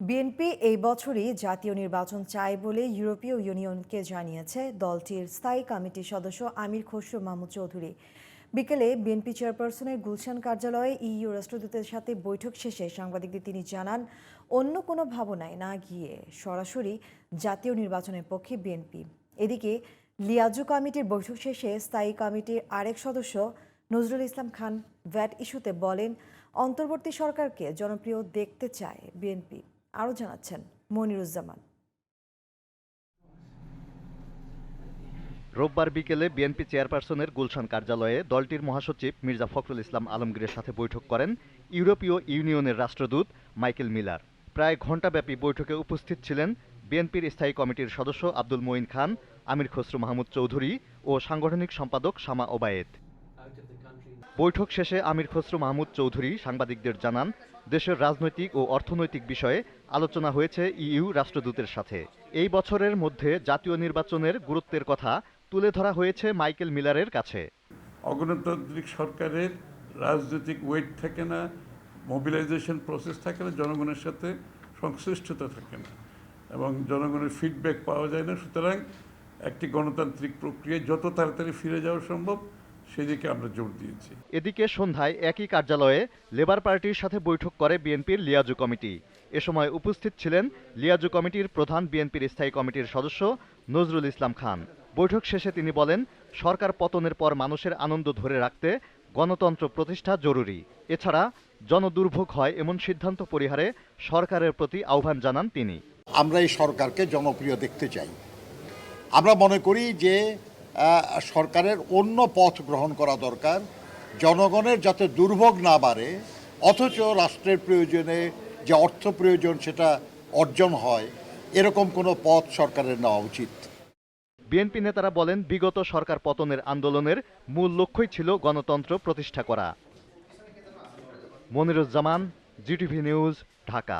BNP এই বছরই জাতীয় নির্বাচন চায় বলে ইউরোপীয় ইউনিয়নকে জানিয়েছে দলটির স্থায়ী কমিটির সদস্য আমির খসরু মাহমুদ চৌধুরী। বিকেলে বিএনপি চেয়ারপারসনের গুলশান কার্যালয়ে ইইউ রাষ্ট্রদূতের সাথে বৈঠক শেষে সাংবাদিকদের তিনি জানান, অন্য কোনো ভাবনায় না গিয়ে সরাসরি জাতীয় নির্বাচনের পক্ষে বিএনপি। এদিকে লিয়াজু কমিটির বৈঠক শেষে স্থায়ী কমিটির আরেক সদস্য নজরুল ইসলাম খান ভ্যাট ইস্যুতে বলেন, অন্তর্বর্তী সরকারকে জনপ্রিয় দেখতে চায় বিএনপি। আরও জানাচ্ছেন মনিরুজ্জামান। রোববার বিকেলে বিএনপি চেয়ারপারসনের গুলশান কার্যালয়ে দলটির মহাসচিব মির্জা ফখরুল ইসলাম আলমগীরের সাথে বৈঠক করেন ইউরোপীয় ইউনিয়নের রাষ্ট্রদূত মাইকেল মিলার। প্রায় ঘণ্টাব্যাপী বৈঠকে উপস্থিত ছিলেন বিএনপির স্থায়ী কমিটির সদস্য আব্দুল মঈন খান, আমির খসরু মাহমুদ চৌধুরী ও সাংগঠনিক সম্পাদক শামা ওবায়েদ। বৈঠক শেষে আমির খসরু মাহমুদ চৌধুরী সাংবাদিকদের জানান, দেশের রাজনৈতিক ও অর্থনৈতিক বিষয়ে আলোচনা হয়েছে ইইউ রাষ্ট্রদূতের সাথে। এই বছরের মধ্যে জাতীয় নির্বাচনের গুরুত্বের কথা তুলে ধরা হয়েছে মাইকেল মিলারের কাছে। অগণতান্ত্রিক সরকারের রাজনৈতিক ওয়েট থাকে না, মোবিলাইজেশন প্রসেস থাকে না, জনগণের সাথে সংশ্লিষ্টতা থাকে না এবং জনগণের ফিডব্যাক পাওয়া যায় না। সুতরাং একটি গণতান্ত্রিক প্রক্রিয়ায় যত তাড়াতাড়ি ফিরে যাওয়া সম্ভব সেদিকে আমরা জোর দিয়েছি। এদিকে সন্ধ্যায় একই কার্যালয়ে লেবার পার্টির সাথে বৈঠক করে বিএনপির লিয়াজু কমিটি। এ সময় উপস্থিত ছিলেন লিয়াজু কমিটির প্রধান বিএনপির স্থায়ী কমিটির সদস্য নজরুল ইসলাম খান। বৈঠক শেষে তিনি বলেন, সরকার পতনের পর মানুষের আনন্দ ধরে রাখতে গণতন্ত্র প্রতিষ্ঠা জরুরি। এছাড়া জনদুর্ভোগ হয় এমন সিদ্ধান্ত পরিহারে সরকারের প্রতি আহ্বান জানান তিনি। আমরা এই সরকারকে জনপ্রিয় দেখতে চাই। আমরা মনে করি যে সরকারের অন্য পথ গ্রহণ করা দরকার, জনগণের যাতে দুর্ভোগ না বাড়ে অথচ রাষ্ট্রের প্রয়োজনে যে অর্থ প্রয়োজন সেটা অর্জন হয়, এরকম কোনো পথ সরকারের নেওয়া উচিত। বিএনপি নেতারা বলেন, বিগত সরকার পতনের আন্দোলনের মূল লক্ষ্যই ছিল গণতন্ত্র প্রতিষ্ঠা করা। Moniruzzaman, GTV news, Dhaka.